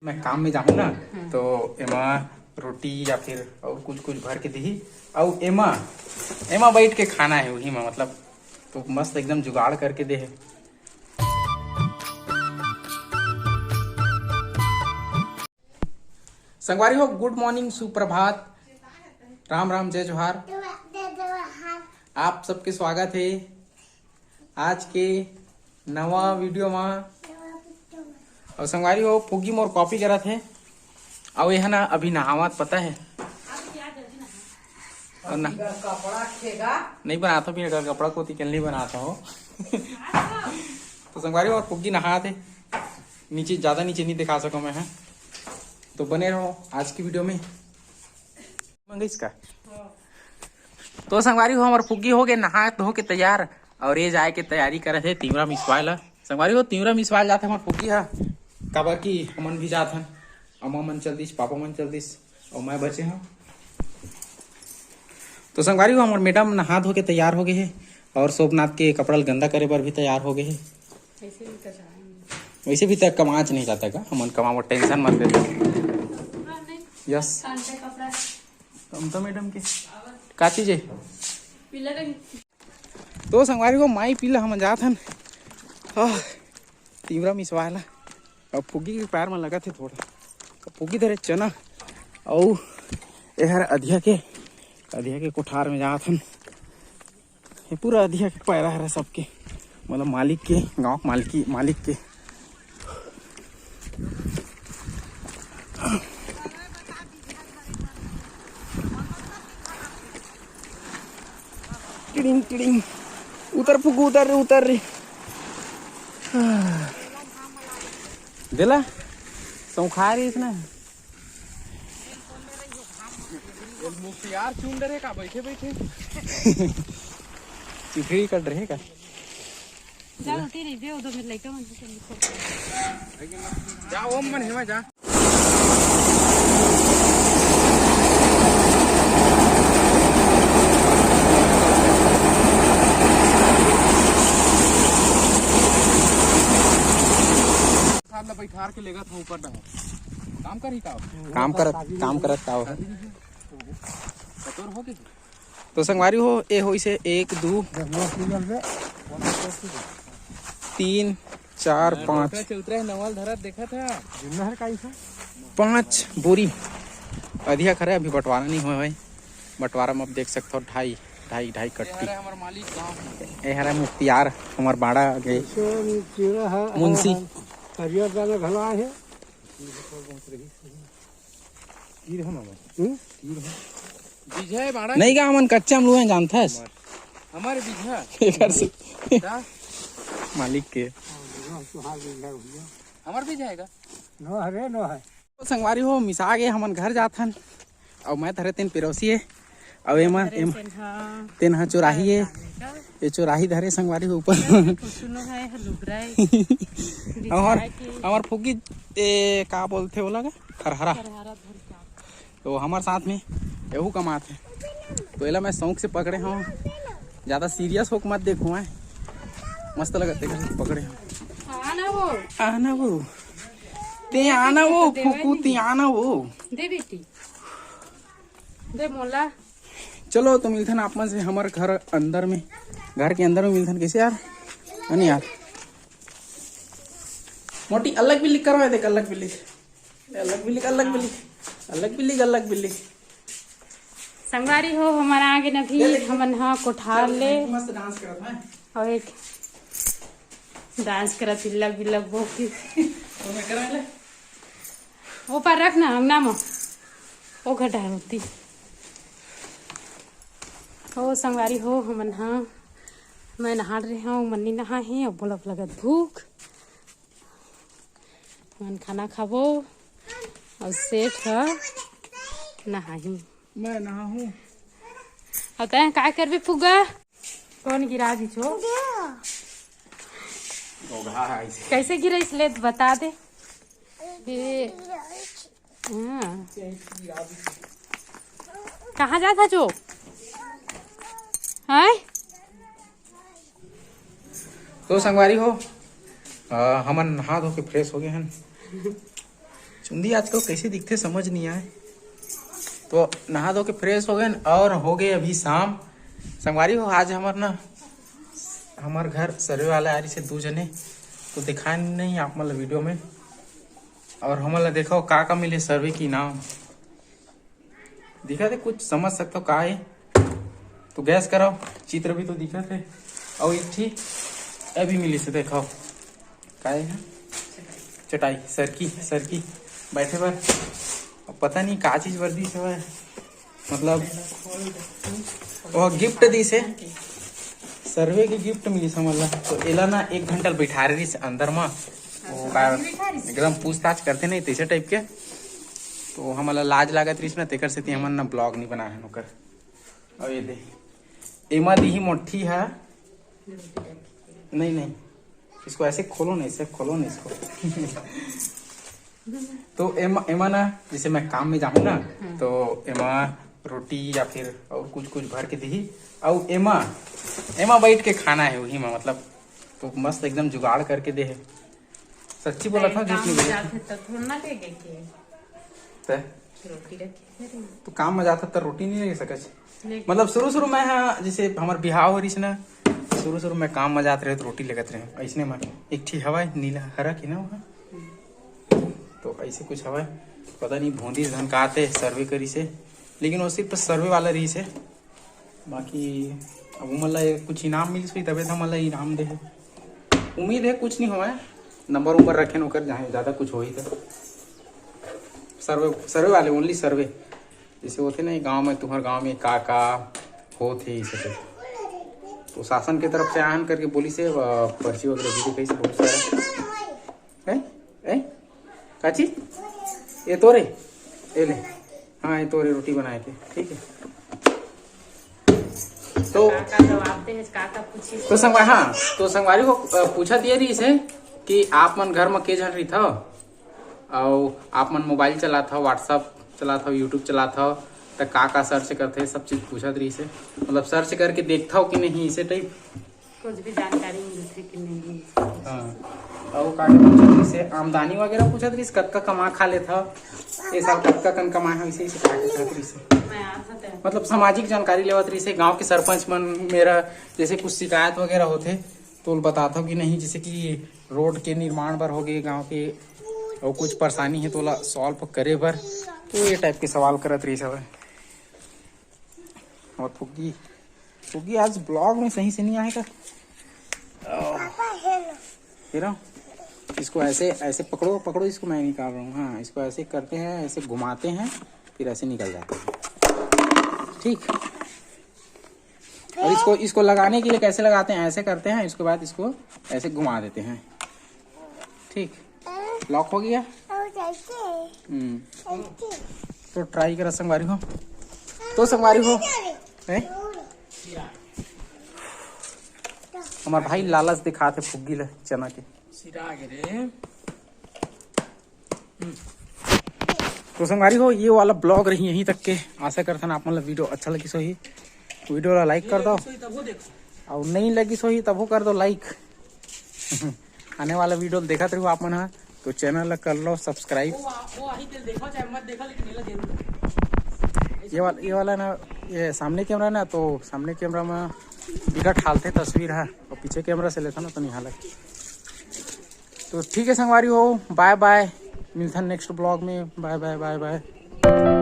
मैं काम में जाऊँ ना तो एमा रोटी या फिर और कुछ कुछ भर के दी और एमा एमा बैठ के खाना है वही में मतलब तो मस्त एकदम जुगाड़ करके दे है। संगवारी हो गुड मॉर्निंग सुप्रभात राम राम जय जोहार। आप सबके स्वागत है आज के नवा वीडियो में। और संगवारी हो फुग्गी मोर कॉपी करत है और यह ना अभी नहावत पता है और ना कपड़ा खेगा नहीं बनाता भी अगर कपड़ा को तिकल नहीं बनाता हो तो संगवारी और फुग्गी नहा थे नीचे ज्यादा नीचे नहीं दिखा सको मैं है तो बने रहो आज की वीडियो में इसका। तो संगवारी हो हमारे फुग्गी हो गए नहा धो के तैयार और ये जाए के तैयारी करे थे तीवरा मिसवाल संगवारी हो तीवरा मिसवाल जाते हमारे फुग्गी है काबर की हमन भी जात हन अम्मा मन चल दिस पापा मन चल दिस और मैं बचे हूँ। तो संगवारी हो हमारे मैडम नहा धो के तैयार हो गए है और सोमनाथ के कपड़ा गंदा करे बर भी तैयार हो गए है। वैसे भी तक कमाच नहीं जाता का हमन कमाओ टेंशन मत ले। यस ममता मैडम के का चीज है तो संगवारी को माई पीला हम जात हन तीवरा मिसवाला अब फुग्गी के पैर में लगा थे थोड़ा फुग्गी धरे चना और यह अधिया के कोठार में जात हन ये पूरा अधिया के पैरा है सबके मतलब मालिक के गाँव मालिक के टिडिंग टिडिंग उतर फुग्गू उतर रे दिला सौखा रही इसने यार चून डरे का बैठे चिखड़ी कट रहे का जा ओम मन हेमा जा बैठार के लेगा था ऊपर काम करत का हो तो संगवारी हो ए हो इसे 1 2 3 4 5 नवल धरत देखा था 5 बोरी अधिया खरे अभी बंटवारा नहीं हुआ है बंटवारा में अब देख सकते हो 2.5 कट्टी ए हरा मुख्तियार हमार बाड़ा गए मुंशी नहीं का मन कच्चा हम लोग जानता है हमारे बीघा मालिक के हमार भी जाएगा नो है तो संगवारी हो मिसा गए हमन घर जाथन और मैं थरे तेन पिरोसी है और एमा तेन हा चौराही है ये चौराही धरे संगवारी हो ऊपर हमार फुग्गी का बोलते बोला हरहरा तो हमारे साथ में यहू कमाते तो एला मैं शौक से पकड़े हूँ ज्यादा सीरियस होकर मत देखो है मस्त लगते पकड़े आना वो ते आना वो फुकू ते आना वो दे बेटी दे मोला चलो तो मिलथन आप में से हमारे घर के अंदर में मिलथन कैसे यार नहीं यार मोटी अलग बिल्ली करवा दे अलग बिल्ली संगवारी हो हमारा आगे न भी हमन हा कोठार ले मस्त डांस करत है और एक डांस करत बिल्लक वो की तो मैं करा ले वो पर रख ना अंगना में वो घटा होती हो संगवारी हो हमन हा मैं नहा रहे हूँ मन्नी नहा है और बोलब लगत भूख मन खाना खाबो और सेठ है नहाही मैं नहा हूँ होता है काय कर भी फुगा कौन गिरा दी छो कैसे गिरा इसलिए बता दे कहाँ जाता जो है तो संगवारी हो हमन नहा धो के फ्रेश हो गए हैं चुंदी आजकल कैसे दिखते समझ नहीं आए। तो नहा धो के फ्रेश हो गए और हो गए अभी शाम। संगवारी हो आज हमारे घर सर्वे वाला आ रही से 2 जने, तो दिखाए नहीं आप मतलब वीडियो में। और हमला देखो का मिले सर्वे की नाम दिखा थे, कुछ समझ सकते हो का है तो गैस कराओ। चित्र भी तो दिखा थे। और एक ठीक अभी मिली से देखो का है, चटाई सर की बैठे बार। पता नहीं का चीज वर्दी से है, मतलब वो गिफ्ट दी से सर्वे की गिफ्ट मिली समझ ला। तो एला ना 1 घंटा बैठा रही से अंदर में, वो का एकदम पूछताछ करते नहीं तैसे टाइप के। तो हमला लाज लागत रही ना, तेकर से हमन ना ब्लॉग नहीं बनाए हैं नोकर। और ये दे एमा दी ही मोटी है, नहीं इसको ऐसे खोलो नहीं, इसको तो एमा ना जैसे मैं काम में जाऊँ ना, तो एमा रोटी या फिर और कुछ भर के दी। और एमा बैठ के खाना है वही में, मतलब तो मस्त एकदम जुगाड़ करके दे है। सच्ची बोला था झूठ नहीं बोला तो काम में जाता तो रोटी नहीं ले सकत। मतलब शुरू में हाँ, जैसे हमारे बिहाव हो रही ना, शुरू में काम में जाते रहे तो रोटी लगत रहे। ऐसने में एक ठीक हवा नीला हरा की ना वहाँ, तो ऐसे कुछ हवा पता नहीं भोंदी धन का आते सर्वे करी से, लेकिन वो सिर्फ सर्वे वाला रही से। बाकी अब मतलब कुछ इनाम मिली हुई तबे तो मतलब इनाम दे है। उम्मीद है कुछ नहीं हुआ है, नंबर रखे नौकर जहाँ ज़्यादा कुछ हो ही तो सर्वे वाले ओनली सर्वे जैसे होते ना गांव में, तुम्हारे गांव में का हो थे इसे तो शासन की तरफ से आन करके बोली से पर्ची वगैरह दी कैसे बहुत सारा है काची ये तोरे ये ले, हाँ ये तोरे रोटी बनाए थे ठीक है। तो संगवारी को पूछा दिया रही से कि आप मन घर में के जन रही था, और आप मन मोबाइल चला था, व्हाट्सअप चला था, यूट्यूब चला था, तो का सर्च करते सब चीज पूछा रही से, मतलब सर्च करके देखता हो कि नहीं इसे टाइप कुछ भी जानकारी मिलती कि नहीं। हाँ और काटे पूछा रही से आमदनी वगैरह पूछा रही से, कब कमा खा ले था ये साल कब कन कमाए इसे काटे से, मतलब सामाजिक जानकारी लेवत रही से। गांव के सरपंच मन मेरा जैसे कुछ शिकायत वगैरह होते तो बताता कि नहीं, जैसे कि रोड के निर्माण बर हो गए गांव के, और कुछ परेशानी है तो सॉल्व करे बर, तो ये टाइप के सवाल करत रही सब। और फुग्गी आज ब्लॉग में सही से नहीं आएगा। फिर इसको ऐसे पकड़ो इसको, मैं निकाल रहा हूँ। हाँ इसको ऐसे करते हैं, ऐसे घुमाते हैं, फिर ऐसे निकल जाते हैं ठीक। और इसको लगाने के लिए कैसे लगाते हैं, ऐसे करते हैं, इसके बाद इसको ऐसे घुमा देते हैं ठीक। लॉक हो गया। तो ट्राई करा संगवारी हो, तो संगवारी हो हमारे भाई लालच दिखाते फुग्गी ले चना के। तो संगवारी हो ये वाला ब्लॉग रही यहीं तक के। आशा करते हैं आप मतलब वीडियो अच्छा लगी सो ही वीडियो ला लाइक कर दो, और नहीं लगी सो ही तब कर दो लाइक। आने वाला वीडियो देखा रहो आप मन, तो चैनल कर लो सब्सक्राइब। ये वाला ना, ये सामने कैमरा ना, तो सामने कैमरा में बिकट हालते तस्वीर है, और पीछे कैमरा से लेता ना तो नहीं हालत। तो ठीक है संगवारी हो, बाय बाय, मिलता नेक्स्ट ब्लॉग में। Bye bye bye bye.